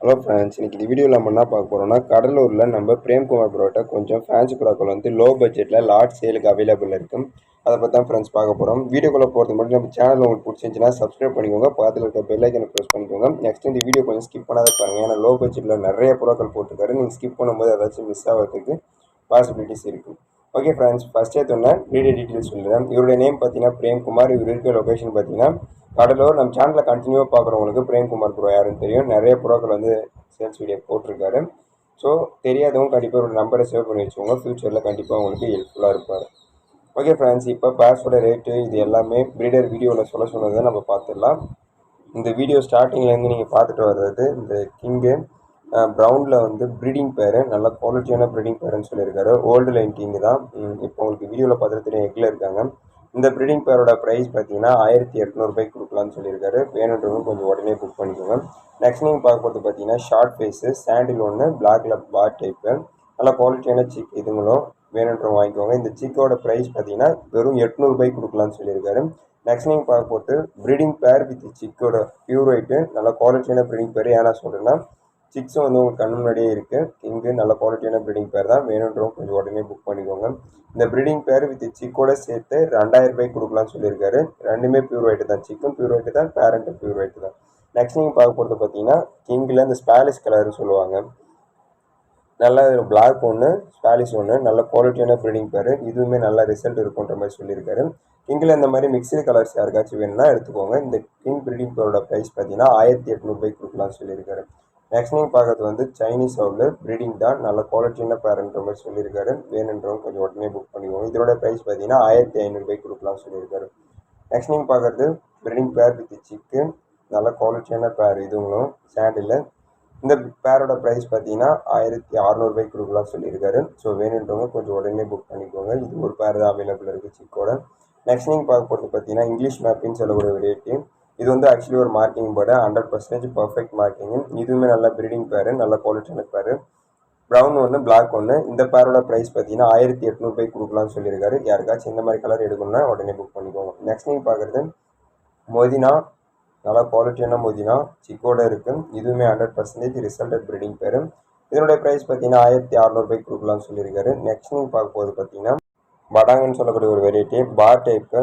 Hello friends, இன்னைக்கு இந்த வீடியோவில் நம்ம என்ன பார்க்க போகிறோம்னா, கடலூரில் நம்ம பிரேம்குமார் ப்ரோட்ட கொஞ்சம் ஃபேன்சி ப்ராக்கள் வந்து லோ பட்ஜெட்டில் லாட் சேலுக்கு அவைலபிள் இருக்கும். அதை பற்றி தான் ஃப்ரெண்ட்ஸ் பார்க்க போகிறோம். வீடியோக்குள்ளே போகிறது மட்டும் நம்ம சேனல் உங்களுக்கு பிடிச்சிருந்துச்சுன்னா சப்ஸ்கிரைப் பண்ணிக்கோங்க, பக்கத்தில் இருக்க பெல் ஐக்கனை ப்ரெஸ் பண்ணிக்கோங்க. நெக்ஸ்ட் இந்த வீடியோ கொஞ்சம் ஸ்கிப் பண்ணாத பாருங்கள், ஏன்னா லோ பட்ஜெட்டில் நிறைய ப்ராக்கள் போட்டிருக்காரு. நீங்கள் ஸ்கிப் பண்ணும்போது ஏதாச்சும் மிஸ் ஆகிறதுக்கு பாசிபிலிட்டிஸ் இருக்குது. ஓகே ஃப்ரெண்ட்ஸ், ஃபஸ்ட்டே சொன்ன வீடியோ டீட்டெயில்ஸ் சொல்லுறேன். இவருடைய நேம் பார்த்தீங்கன்னா பிரேம்குமார். இவர் இருக்க லொக்கேஷன் பார்த்தீங்கன்னா கடலூர். நம்ம சேனலில் கண்டினியூவாக பார்க்குறவங்களுக்கு பிரேம்குமார் ப்ரோ யாருன்னு தெரியும். நிறைய ப்ரோக்கள் வந்து சேல்ஸ் வீடியோ போட்டிருக்காரு. ஸோ தெரியாதவங்க கண்டிப்பாக ஒரு நம்பரை சேவ் பண்ணி வச்சுக்கோங்க, ஃப்யூச்சரில் கண்டிப்பாக உங்களுக்கு ஹெல்ப்ஃபுல்லாக இருப்பார். ஓகே ஃப்ரெண்ட்ஸ், இப்போ பேர்ஸோட ரேட்டு இது எல்லாமே ப்ரீடர் வீடியோவில் சொன்னதை நம்ம பார்த்துடலாம். இந்த வீடியோ ஸ்டார்டிங்லேருந்து நீங்கள் பார்த்துட்டு வர்றது இந்த கிங்கு ப்ரௌனில் வந்து ப்ரீடிங் பேர், நல்ல குவாலிட்டியான ப்ரீடிங் பேருன்னு சொல்லியிருக்காரு. ஓல்டு லைன் கிங்கு தான். இப்போ உங்களுக்கு வீடியோவில் பார்த்துட்டு தெரியும், எக்கில் இருக்காங்க. இந்த ப்ரீடிங் பேரோட ப்ரைஸ் பார்த்தீங்கன்னா 1800 கொடுக்கலான்னு சொல்லியிருக்காரு. வேணுன்றவங்க கொஞ்சம் உடனே புக் பண்ணிக்கோங்க. நெக்ஸ்ட் நீங்கள் பார்க்க போகிறது பார்த்தீங்கன்னா ஷார்ட் ஃபேஸு சாண்டில் ஒன்று, பிளாக்ல பார் டைப்பு, நல்ல குவாலிட்டியான சிக். இதுங்களும் வேணுன்றவங்க வாங்கிக்கோங்க. இந்த சிக்கோட ப்ரைஸ் பார்த்தீங்கன்னா வெறும் 800 கொடுக்கலான்னு சொல்லியிருக்காரு. நெக்ஸ்ட் நீங்கள் பார்க்க போகிறது breeding bear with சிக்கோட pure white, நல்ல குவாலிட்டியான ப்ரீடிங் பேர். ஏன்னா சொல்கிறேன்னா சிக்ஸும் வந்து உங்களுக்கு கண்ணு முன்னாடியே இருக்குது. இங்கே நல்ல குவாலிட்டியான ப்ரீடிங் பேர் தான். வேணுன்றவங்க கொஞ்சம் உடனே புக் பண்ணிக்கோங்க. இந்த ப்ரீடிங் பேர் வித் சிக்கோட சேர்த்து 2000 கொடுக்கலான்னு சொல்லியிருக்காரு. ரெண்டுமே பியூர் ஒயிட்டு தான், சிக்கும் பியூர் ஒயிட்டு தான், பேரண்ட்டும் பியூர் ஒயிட்டு தான். நெக்ஸ்ட் நீங்கள் பார்க்க போகிறது பார்த்தீங்கன்னா கிங்கில் இந்த ஸ்பாலிஷ் கலர்னு சொல்லுவாங்க. நல்ல பிளாக் ஒன்று, ஸ்பாலிஷ் ஒன்று, நல்ல குவாலிட்டியான ப்ரீடிங் பேர். இதுவுமே நல்ல ரிசல்ட் இருக்குன்ற மாதிரி சொல்லியிருக்காரு. கிங்கில் இந்த மாதிரி மிக்சடு கலர்ஸ் யாருக்காச்சும் வேணும்னா எடுத்துக்கோங்க. இந்த கிங் ப்ரீடிங் பேரோட ப்ரைஸ் பார்த்தீங்கன்னா 1800 கொடுக்கலாம்னு சொல்லியிருக்காரு. நெக்ஸ்ட் நீங்கள் பார்க்கறது வந்து சைனீஸ் அவுல் ப்ரீடிங் தான், நல்ல குவாலிட்டியான பேருன்ற மாதிரி சொல்லியிருக்காரு. வேணுன்றவங்க கொஞ்சம் உடனே புக் பண்ணிக்கோங்க. இதோட ப்ரைஸ் பார்த்தீங்கன்னா 1500 கொடுக்கலாம்னு சொல்லியிருக்காரு. நெக்ஸ்ட் நீங்கள் பார்க்குறது ப்ரீடிங் பேர் வித் சிக்கு, நல்ல குவாலிட்டியான பேர். இதுங்களும் சாண்டில். இந்த பேரோட ப்ரைஸ் பார்த்தீங்கன்னா 1600 கொடுக்கலாம்னு சொல்லியிருக்காரு. ஸோ வேணுன்றவங்க கொஞ்சம் உடனே புக் பண்ணிக்கோங்க. இது ஒரு பேர் தான் அவைலபிள் இருக்குது சிக்கோட. நெக்ஸ்ட் நீங்கள் பார்க்க போகிறது பார்த்தீங்கன்னா இங்கிலீஷ் மேப்பின்னு சொல்லக்கூடிய ஒரு ரேட்டு. இது வந்து ஆக்சுவலி ஒரு மார்க்கிங் போர்டு, 100% பர்ஃபெக்ட் மார்க்கிங். இதுவுமே நல்ல ப்ரீடிங் பேர், நல்ல குவாலிட்டியான பேர். ப்ரௌன் ஒன்று, பிளாக் ஒன்று. இந்த பேரோட ப்ரைஸ் பார்த்தீங்கன்னா 1800 கொடுக்கலாம்னு சொல்லியிருக்காரு. யாருக்காச்சும் இந்த மாதிரி கலர் எடுக்கணும்னா உடனே புக் பண்ணிக்கோங்க. நெக்ஸ்ட் நீங்கள் பார்க்குறது மொதினா, நல்லா குவாலிட்டியான மொதினா சிக்கோட இருக்குது. இதுவுமே 100% ரிசல்டட் ப்ரீடிங் பேர். இதனுடைய ப்ரைஸ் பார்த்தீங்கன்னா 1600 கொடுக்கலாம்னு சொல்லியிருக்காரு. நெக்ஸ்ட் நீங்கள் பார்க்க போகிறது பார்த்தீங்கன்னா படாங்கன்னு சொல்லக்கூடிய ஒரு வெரைட்டி, பார் டைப்பு.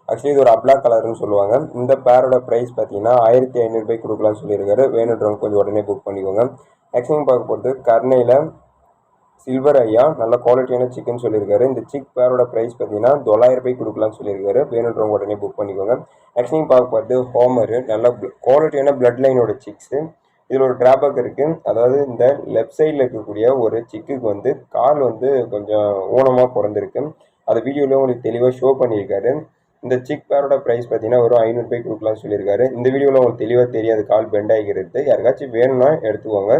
ஆக்சுவலி இது ஒரு அப்ளாக் கலர்னு சொல்லுவாங்க. இந்த பேரோட ப்ரைஸ் பார்த்தீங்கன்னா 1500 கொடுக்கலாம்னு சொல்லியிருக்காரு. வேணுன்றவங்க கொஞ்சம் உடனே புக் பண்ணிக்கோங்க. நெக்ஸ்ட் நீங்கள் பார்க்க போகிறது கர்னையில் சில்வர் ஐயா, நல்ல குவாலிட்டியான சிக்கன் சொல்லியிருக்காரு. இந்த சிக் பேரோட ப்ரைஸ் பார்த்தீங்கன்னா 900 கொடுக்கலாம்னு சொல்லியிருக்காரு. வேணுன்றவங்க உடனே புக் பண்ணிக்கோங்க. நெக்ஸ்ட் நீங்கள் பார்க்க போகிறது ஹோமரு, நல்ல குவாலிட்டியான பிளட் லைனோட சிக்ஸு. இதில் ஒரு டிராபேக் இருக்குது. அதாவது இந்த லெஃப்ட் சைடில் இருக்கக்கூடிய ஒரு சிக்குக்கு வந்து கால் வந்து கொஞ்சம் ஊனமாக பிறந்திருக்கு. அதை வீடியோவில் உங்களுக்கு தெளிவாக ஷோ பண்ணியிருக்காரு. இந்த சிக் பேரோட ப்ரைஸ் பார்த்தீங்கன்னா ஒரு 500 கொடுக்கலாம்னு சொல்லியிருக்காரு. இந்த வீடியோவில் உங்களுக்கு தெளிவாக தெரியாது கால் பெண்ட் ஆகிக்கிறது. யாருக்காச்சும் வேணும்னா எடுத்துக்கோங்க.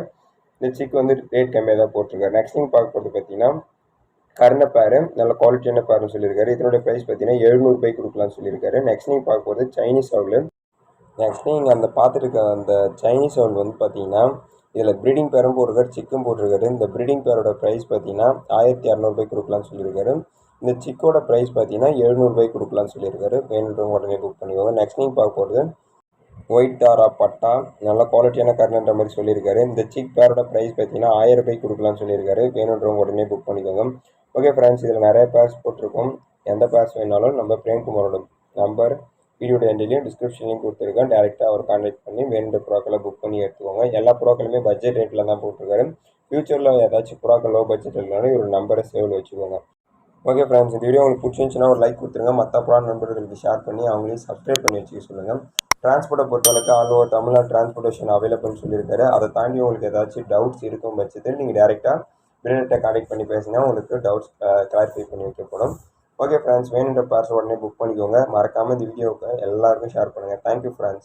இந்த சிக் வந்து ரேட் கம்மியாக தான் போட்டிருக்காரு. நெக்ஸ்ட் நீங்கள் பார்க்க போகிறது பார்த்தீங்கன்னா கர்ண பேரு, நல்ல குவாலிட்டியான பேருன்னு சொல்லியிருக்காரு. இதனுடைய ப்ரைஸ் பார்த்தீங்கன்னா 700 கொடுக்கலாம்னு சொல்லியிருக்காரு. நெக்ஸ்ட் நீங்கள் பார்க்க போகிறது சைனீஸ் அவுல். நெக்ஸ்ட் நீங்கள் அந்த பார்த்துருக்க அந்த சைனீஸ் அவுல் வந்து பார்த்தீங்கன்னா இதில் ப்ரீடிங் பேரும் போட்டிருக்காரு, சிக்கும் போட்டிருக்காரு. இந்த ப்ரீடிங் பேரோட ப்ரைஸ் பார்த்தீங்கன்னா 1600 கொடுக்கலாம்னு சொல்லியிருக்காரு. இந்த சிக்கோட ப்ரைஸ் பார்த்தீங்கன்னா 700 கொடுக்கலாம்னு சொல்லியிருக்காரு. வேணுன்றவங்க உடனே புக் பண்ணிக்கோங்க. நெக்ஸ்ட் நீங்கள் பார்க்க போகிறது ஒயிட் டாரா பட்டா, நல்ல குவாலிட்டியான கர்ணன்ற மாதிரி சொல்லியிருக்காரு. இந்த சிக் பேரோட ப்ரைஸ் பார்த்தீங்கன்னா 1000 கொடுக்கலாம்னு சொல்லியிருக்காரு. வேணுன்றவங்க உடனே புக் பண்ணிக்கோங்க. ஓகே ஃப்ரெண்ட்ஸ், இதில் நிறைய பேர்ஸ் போட்டிருக்கோம். எந்த பேர்ஸ் வேணாலும் நம்ம பிரேம்குமாரோட நம்பர் வீடியோட எண்ட்லையும் டிஸ்கிரிப்ஷன்லையும் கொடுத்துருக்கேன். டேரெக்டாக அவர் கான்டாக்ட் பண்ணி வேணுன்ற ப்ரோக்களை புக் பண்ணி எடுத்துக்கோங்க. எல்லா ப்ரோக்களுமே பட்ஜெட் ரேட்டில் தான் போட்டிருக்காரு. ஃபியூச்சரில் ஏதாச்சும் ப்ரோக்கள் லோ பட்ஜெட் இல்லைனாலும் ஒரு நம்பரை சேவில் வச்சுக்கோங்க. ஓகே ஃப்ரெண்ட்ஸ், இந்த வீடியோ உங்களுக்கு பிடிச்சிருந்துச்சுன்னா ஒரு லைக் கொடுத்துருங்க. மற்ற ப்ரான் நண்பர்களுக்கு ஷேர் பண்ணி அவங்களையும் சப்ஸ்கிரைப் பண்ணி வச்சுக்க சொல்லுங்கள். டிரான்ஸ்போர்ட்டை பொறுத்தவரைக்கு ஆல் ஓவர் தமிழ்நாடு டிரான்ஸ்போர்ட்டேஷன் அவைலபிள்னு சொல்லியிருக்காரு. அதை தாண்டி உங்களுக்கு ஏதாச்சும் டவுட்ஸ் இருக்கும் பட்சத்தில் நீங்கள் டேரெக்டாக பிரினட்டை கான்டெக்ட் பண்ணி பேசினா உங்களுக்கு டவுட்ஸ் கிளாரிஃபை பண்ணி வைக்கப்படும். ஓகே ஃப்ரெண்ட்ஸ், வேணுன்ற பார்சல் உடனே புக் பண்ணிக்கோங்க. மறக்காமல் இந்த வீடியோவுக்கு எல்லாருக்கும் ஷேர் பண்ணுங்கள். Thank you friends.